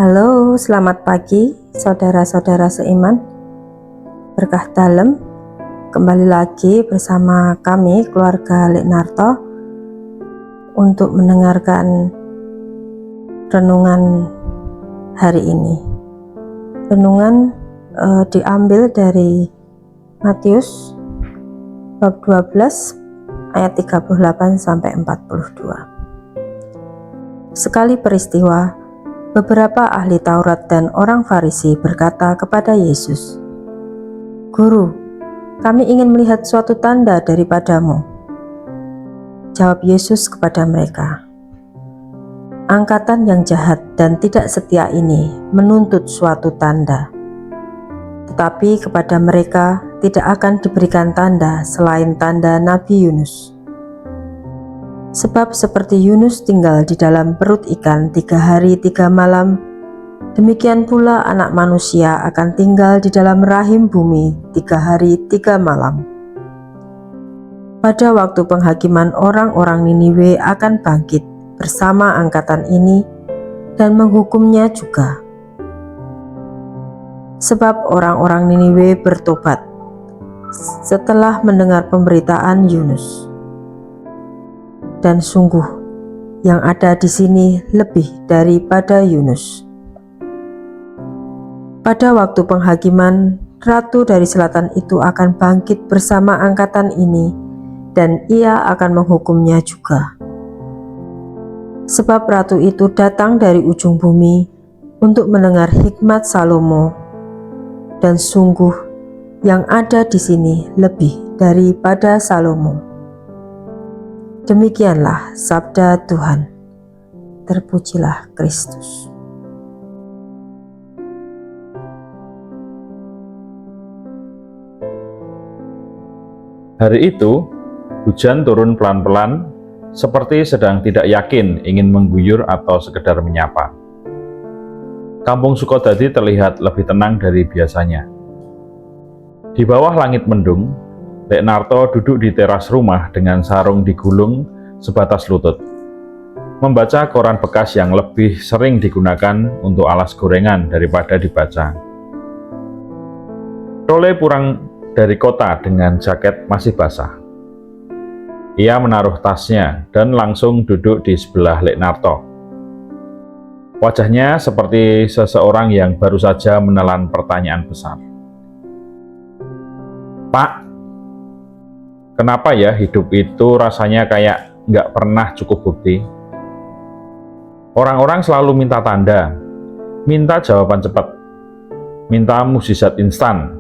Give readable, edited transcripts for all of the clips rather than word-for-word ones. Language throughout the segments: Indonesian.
Halo, selamat pagi saudara-saudara seiman. Berkah dalam, kembali lagi bersama kami keluarga Leknarto untuk mendengarkan renungan hari ini. Renungan diambil dari Matius bab 12 ayat 38 sampai 42. Sekali peristiwa, beberapa ahli Taurat dan orang Farisi berkata kepada Yesus, "Guru, kami ingin melihat suatu tanda daripadamu." Jawab Yesus kepada mereka, "Angkatan yang jahat dan tidak setia ini menuntut suatu tanda. Tetapi kepada mereka tidak akan diberikan tanda selain tanda Nabi Yunus. Sebab seperti Yunus tinggal di dalam perut ikan 3 hari 3 malam, demikian pula Anak Manusia akan tinggal di dalam rahim bumi 3 hari 3 malam. Pada waktu penghakiman orang-orang Niniwe akan bangkit bersama angkatan ini dan menghukumnya juga. Sebab orang-orang Niniwe bertobat setelah mendengar pemberitaan Yunus. Dan sungguh, yang ada di sini lebih daripada Yunus." Pada waktu penghakiman, ratu dari selatan itu akan bangkit bersama angkatan ini, dan ia akan menghukumnya juga. Sebab ratu itu datang dari ujung bumi untuk mendengar hikmat Salomo, dan sungguh, yang ada di sini lebih daripada Salomo. Demikianlah sabda Tuhan. Terpujilah Kristus. Hari itu, hujan turun pelan-pelan, seperti sedang tidak yakin ingin mengguyur atau sekedar menyapa. Kampung Sukodadi terlihat lebih tenang dari biasanya. Di bawah langit mendung, Leknarto duduk di teras rumah dengan sarung digulung sebatas lutut, membaca koran bekas yang lebih sering digunakan untuk alas gorengan daripada dibaca. Tole pulang dari kota dengan jaket masih basah. Ia menaruh tasnya dan langsung duduk di sebelah Leknarto. Wajahnya seperti seseorang yang baru saja menelan pertanyaan besar. "Pak, kenapa ya hidup itu rasanya kayak nggak pernah cukup bukti? Orang-orang selalu minta tanda, minta jawaban cepat, minta mukjizat instan.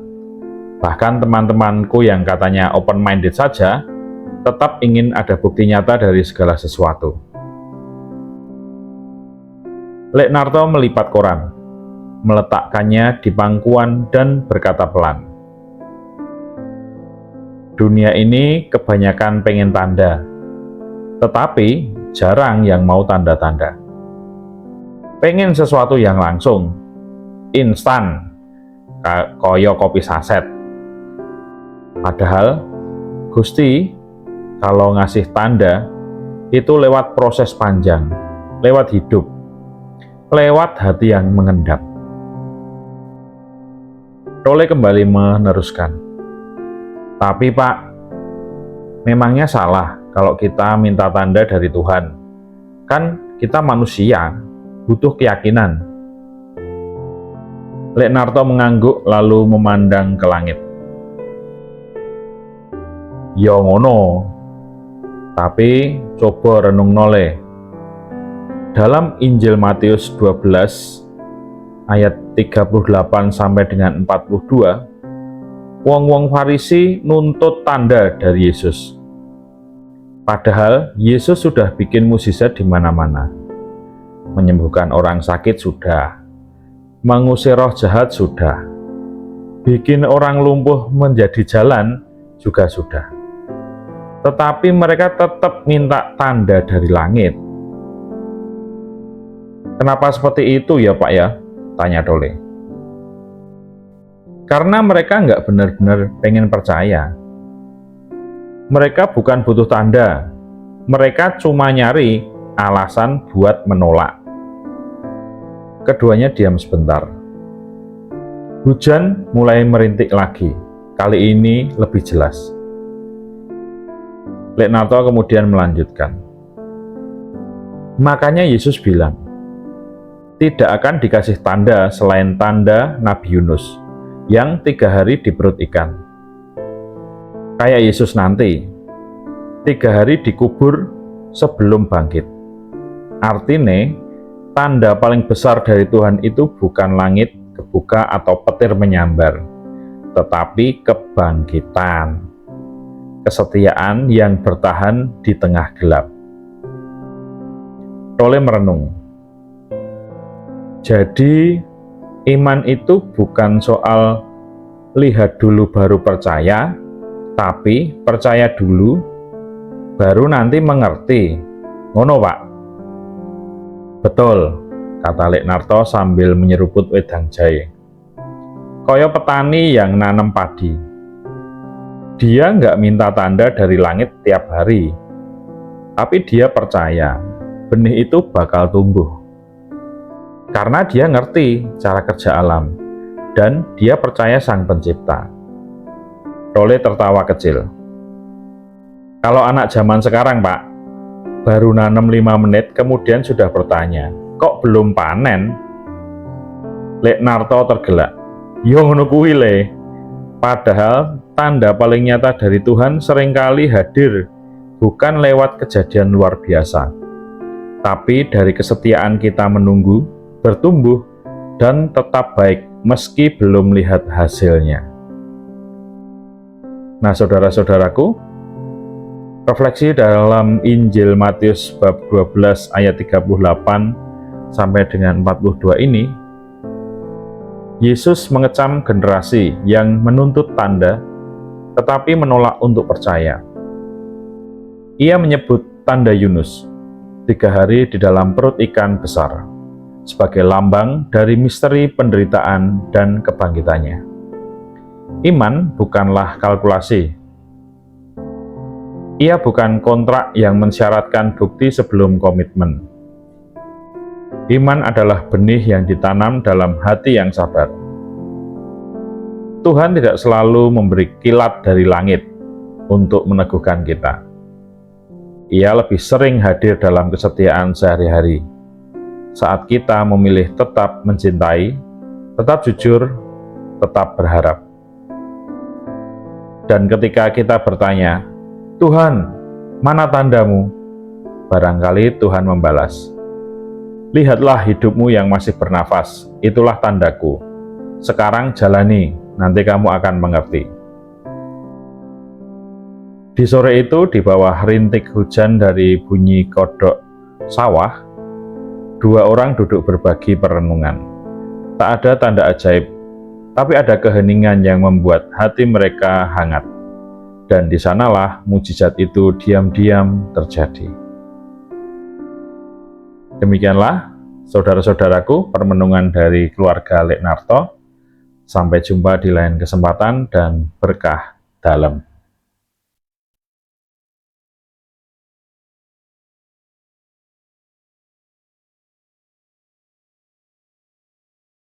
Bahkan teman-temanku yang katanya open-minded saja, tetap ingin ada bukti nyata dari segala sesuatu." Leknarto melipat koran, meletakkannya di pangkuan dan berkata pelan, "Dunia ini kebanyakan pengen tanda, tetapi jarang yang mau tanda-tanda. Pengen sesuatu yang langsung, instan, koyo kopi saset. Padahal, Gusti, kalau ngasih tanda, itu lewat proses panjang, lewat hidup, lewat hati yang mengendap." Tole kembali meneruskan, "Tapi Pak, memangnya salah kalau kita minta tanda dari Tuhan? Kan kita manusia, butuh keyakinan." Leknarto mengangguk lalu memandang ke langit. "Ya ngono, tapi coba renung nole. Dalam Injil Matius 12 ayat 38 sampai dengan 42, wong-wong Farisi nuntut tanda dari Yesus. Padahal Yesus sudah bikin mukjizat di mana-mana. Menyembuhkan orang sakit sudah, mengusir roh jahat sudah, bikin orang lumpuh menjadi jalan juga sudah. Tetapi mereka tetap minta tanda dari langit." "Kenapa seperti itu ya Pak ya?" tanya Tole. "Karena mereka nggak benar-benar pengen percaya. Mereka bukan butuh tanda, mereka cuma nyari alasan buat menolak. Keduanya diam sebentar. Hujan mulai merintik lagi, kali ini lebih jelas. Lek Narto kemudian melanjutkan. Makanya Yesus bilang, tidak akan dikasih tanda selain tanda Nabi Yunus yang 3 hari di perut ikan. Kayak Yesus nanti, 3 hari dikubur sebelum bangkit. Artinya, tanda paling besar dari Tuhan itu bukan langit kebuka atau petir menyambar, tetapi kebangkitan, kesetiaan yang bertahan di tengah gelap. Tole merenung. Jadi, iman itu bukan soal lihat dulu baru percaya, tapi percaya dulu baru nanti mengerti. Ngono, Pak? Betul, kata Lek Narto sambil menyeruput wedang jahe. Kaya petani yang nanam padi. Dia nggak minta tanda dari langit tiap hari, tapi dia percaya benih itu bakal tumbuh. Karena dia ngerti cara kerja alam, dan dia percaya Sang Pencipta. Tole tertawa kecil. Kalau anak zaman sekarang, Pak, baru nanam 5 menit kemudian sudah bertanya, kok belum panen? Lek Narto tergelak. Yo ngono kuwi le. Padahal tanda paling nyata dari Tuhan seringkali hadir bukan lewat kejadian luar biasa, tapi dari kesetiaan kita menunggu, bertumbuh, dan tetap baik meski belum lihat hasilnya. Nah, saudara-saudaraku, refleksi dalam Injil Matius bab 12 ayat 38 sampai dengan 42 ini, Yesus mengecam generasi yang menuntut tanda tetapi menolak untuk percaya. Ia menyebut tanda Yunus, 3 hari di dalam perut ikan besar, sebagai lambang dari misteri penderitaan dan kebangkitannya. Iman bukanlah kalkulasi. Ia bukan kontrak yang mensyaratkan bukti sebelum komitmen. Iman adalah benih yang ditanam dalam hati yang sabar. Tuhan tidak selalu memberi kilat dari langit untuk meneguhkan kita. Ia lebih sering hadir dalam kesetiaan sehari-hari, saat kita memilih tetap mencintai, tetap jujur, tetap berharap. Dan ketika kita bertanya, Tuhan, mana tandamu? Barangkali Tuhan membalas, lihatlah hidupmu yang masih bernafas, itulah tandaku. Sekarang jalani, nanti kamu akan mengerti. Di sore itu, di bawah rintik hujan dari bunyi kodok sawah, 2 orang duduk berbagi perenungan. Tak ada tanda ajaib, tapi ada keheningan yang membuat hati mereka hangat. Dan di sanalah mujizat itu diam-diam terjadi. Demikianlah, saudara-saudaraku, permenungan dari keluarga Lek Narto. Sampai jumpa di lain kesempatan dan berkah dalam.